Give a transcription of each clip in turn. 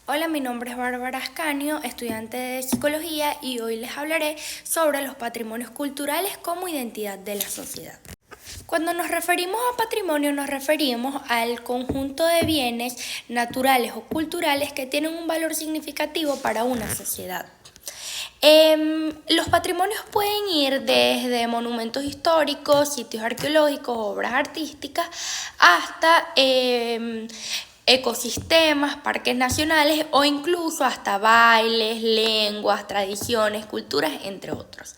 Hola, mi nombre es Bárbara Ascanio, estudiante de Psicología, y hoy les hablaré sobre los patrimonios culturales como identidad de la sociedad. Cuando nos referimos a patrimonio nos referimos al conjunto de bienes naturales o culturales que tienen un valor significativo para una sociedad. Los patrimonios pueden ir desde monumentos históricos, sitios arqueológicos, obras artísticas, hasta ecosistemas, parques nacionales o incluso hasta bailes, lenguas, tradiciones, culturas, entre otros.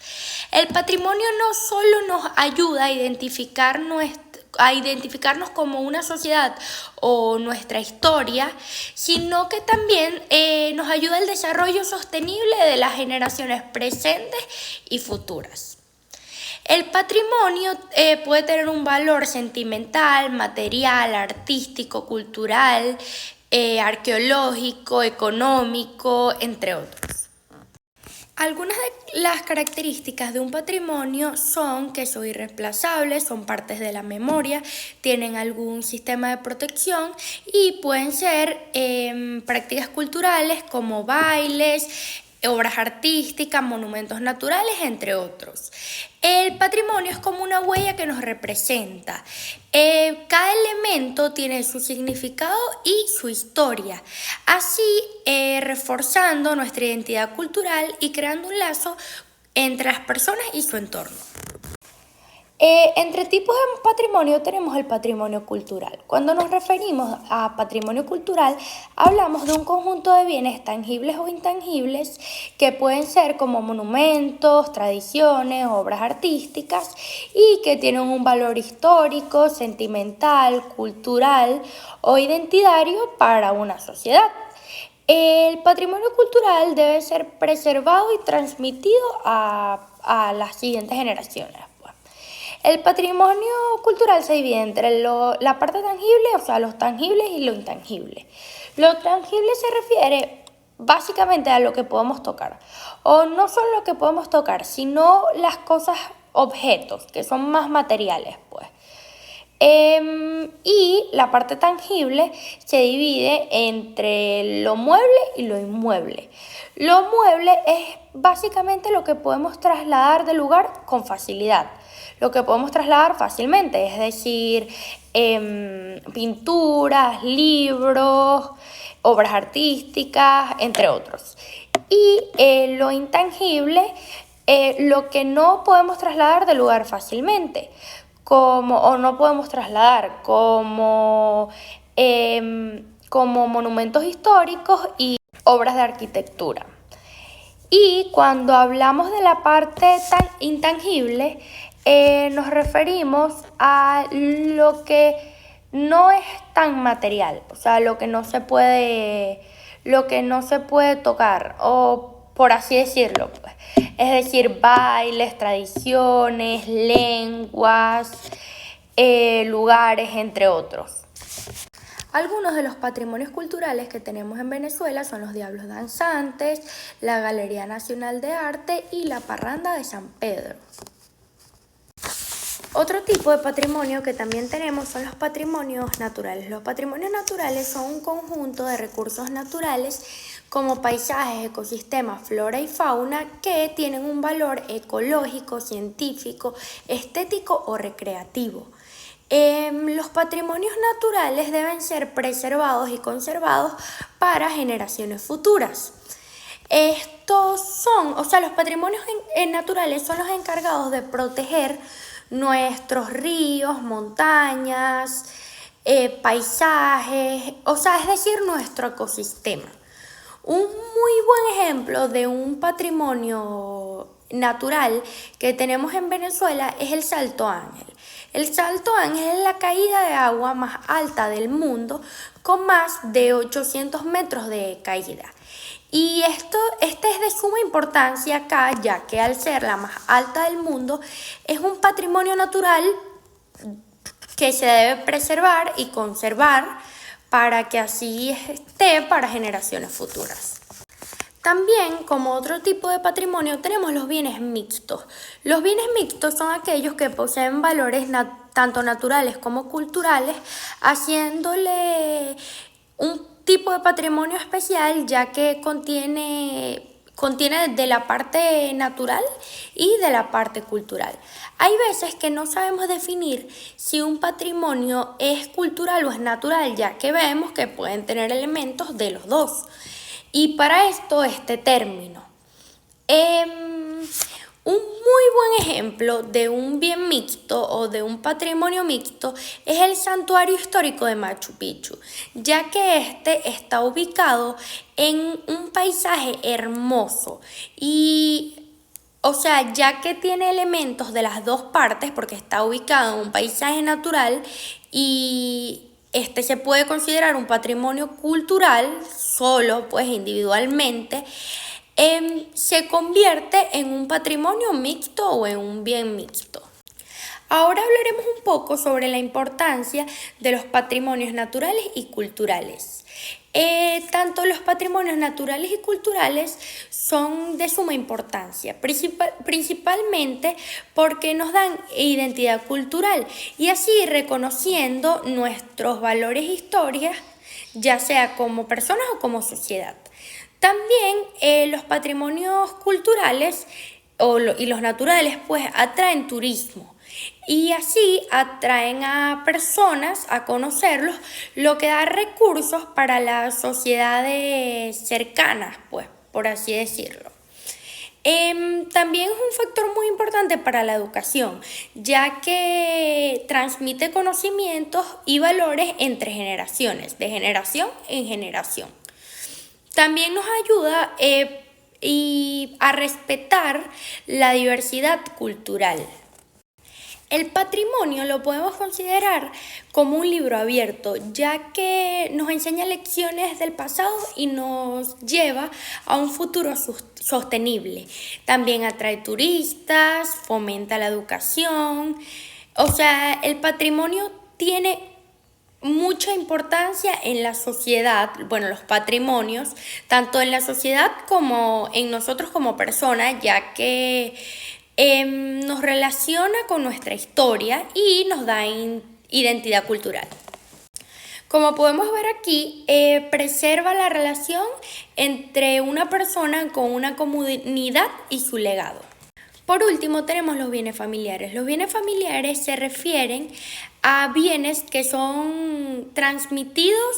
El patrimonio no solo nos ayuda a identificarnos como una sociedad o nuestra historia, sino que también nos ayuda al desarrollo sostenible de las generaciones presentes y futuras. El patrimonio puede tener un valor sentimental, material, artístico, cultural, arqueológico, económico, entre otros. Algunas de las características de un patrimonio son que son irreemplazables, son partes de la memoria, tienen algún sistema de protección y pueden ser prácticas culturales como bailes, obras artísticas, monumentos naturales, entre otros. El patrimonio es como una huella que nos representa. Cada elemento tiene su significado y su historia, así reforzando nuestra identidad cultural y creando un lazo entre las personas y su entorno. Entre tipos de patrimonio tenemos el patrimonio cultural. Cuando nos referimos a patrimonio cultural, hablamos de un conjunto de bienes tangibles o intangibles que pueden ser como monumentos, tradiciones, obras artísticas y que tienen un valor histórico, sentimental, cultural o identitario para una sociedad. El patrimonio cultural debe ser preservado y transmitido a las siguientes generaciones. El patrimonio cultural se divide entre la parte tangible, o sea, los tangibles y lo intangible. Lo tangible se refiere básicamente a lo que podemos tocar, o no solo lo que podemos tocar, sino las cosas, objetos, que son más materiales, pues. Y la parte tangible se divide entre lo mueble y lo inmueble. Lo mueble es básicamente lo que podemos trasladar del lugar con facilidad, lo que podemos trasladar fácilmente, es decir, pinturas, libros, obras artísticas, entre otros. Y lo intangible, lo que no podemos trasladar del lugar fácilmente, o no podemos trasladar como monumentos históricos y obras de arquitectura. Y cuando hablamos de la parte tan intangible, nos referimos a lo que no es tan material, o sea, lo que no se puede tocar, o por así decirlo, pues. Es decir, bailes, tradiciones, lenguas, lugares, entre otros. Algunos de los patrimonios culturales que tenemos en Venezuela son los Diablos Danzantes, la Galería Nacional de Arte y la Parranda de San Pedro. Otro tipo de patrimonio que también tenemos son los patrimonios naturales. Los patrimonios naturales son un conjunto de recursos naturales como paisajes, ecosistemas, flora y fauna que tienen un valor ecológico, científico, estético o recreativo. Los patrimonios naturales deben ser preservados y conservados para generaciones futuras. Los patrimonios naturales son los encargados de proteger nuestros ríos, montañas, paisajes, es decir, nuestro ecosistema. Un muy buen ejemplo de un patrimonio natural que tenemos en Venezuela es el Salto Ángel. El Salto Ángel es la caída de agua más alta del mundo, con más de 800 metros de caída. Y este es de suma importancia acá, ya que al ser la más alta del mundo, es un patrimonio natural que se debe preservar y conservar para que así esté para generaciones futuras. También, como otro tipo de patrimonio, tenemos los bienes mixtos. Los bienes mixtos son aquellos que poseen valores tanto naturales como culturales, haciéndole tipo de patrimonio especial, ya que contiene de la parte natural y de la parte cultural. Hay veces que no sabemos definir si un patrimonio es cultural o es natural, ya que vemos que pueden tener elementos de los dos. Y para esto, este término. Un muy buen ejemplo de un bien mixto o de un patrimonio mixto es el santuario histórico de Machu Picchu, ya que este está ubicado en un paisaje hermoso ya que tiene elementos de las dos partes porque está ubicado en un paisaje natural y este se puede considerar un patrimonio cultural solo, pues individualmente. Se convierte en un patrimonio mixto o en un bien mixto. Ahora hablaremos un poco sobre la importancia de los patrimonios naturales y culturales. Tanto los patrimonios naturales y culturales son de suma importancia, principalmente porque nos dan identidad cultural y así reconociendo nuestros valores e historias, ya sea como personas o como sociedad. También los patrimonios culturales y los naturales pues atraen turismo y así atraen a personas a conocerlos, lo que da recursos para las sociedades cercanas, pues por así decirlo. También es un factor muy importante para la educación, ya que transmite conocimientos y valores entre generaciones, de generación en generación. También nos ayuda a respetar la diversidad cultural. El patrimonio lo podemos considerar como un libro abierto, ya que nos enseña lecciones del pasado y nos lleva a un futuro sostenible. También atrae turistas, fomenta la educación. El patrimonio tiene mucha importancia en la sociedad, los patrimonios, tanto en la sociedad como en nosotros como personas, ya que nos relaciona con nuestra historia y nos da identidad cultural. Como podemos ver aquí, preserva la relación entre una persona con una comunidad y su legado. Por último, tenemos los bienes familiares. Los bienes familiares se refieren a bienes que son transmitidos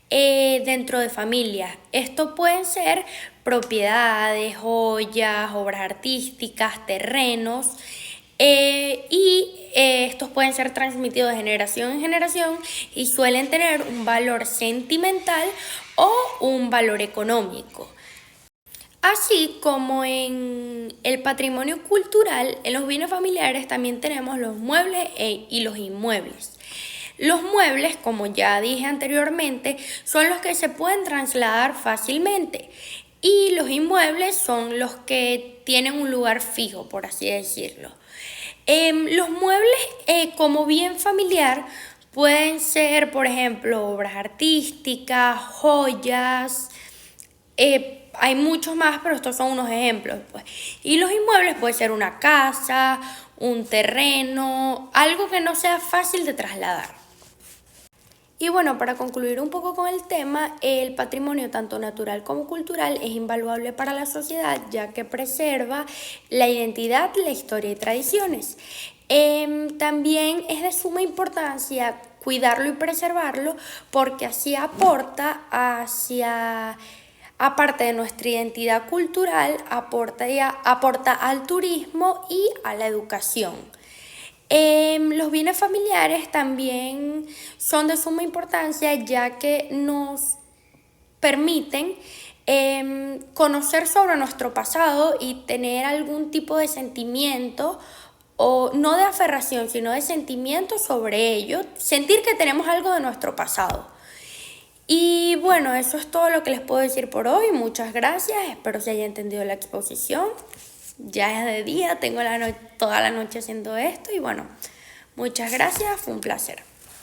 dentro de familias. Esto pueden ser propiedades, joyas, obras artísticas, terrenos estos pueden ser transmitidos de generación en generación y suelen tener un valor sentimental o un valor económico. Así como en el patrimonio cultural, en los bienes familiares también tenemos los muebles y los inmuebles. Los muebles, como ya dije anteriormente, son los que se pueden trasladar fácilmente y los inmuebles son los que tienen un lugar fijo, por así decirlo. Los muebles como bien familiar pueden ser, por ejemplo, obras artísticas, joyas, hay muchos más, pero estos son unos ejemplos, pues. Y los inmuebles puede ser una casa, un terreno, algo que no sea fácil de trasladar. Y bueno, para concluir un poco con el tema, el patrimonio tanto natural como cultural es invaluable para la sociedad, ya que preserva la identidad, la historia y tradiciones. También es de suma importancia cuidarlo y preservarlo porque así aporta aparte de nuestra identidad cultural, aporta al turismo y a la educación. Los bienes familiares también son de suma importancia ya que nos permiten conocer sobre nuestro pasado y tener algún tipo de sentimiento, o no de aferración, sino de sentimiento sobre ello, sentir que tenemos algo de nuestro pasado. Y bueno, eso es todo lo que les puedo decir por hoy. Muchas gracias, espero se haya entendido la exposición. Ya es de día, tengo toda la noche haciendo esto y bueno, muchas gracias, fue un placer.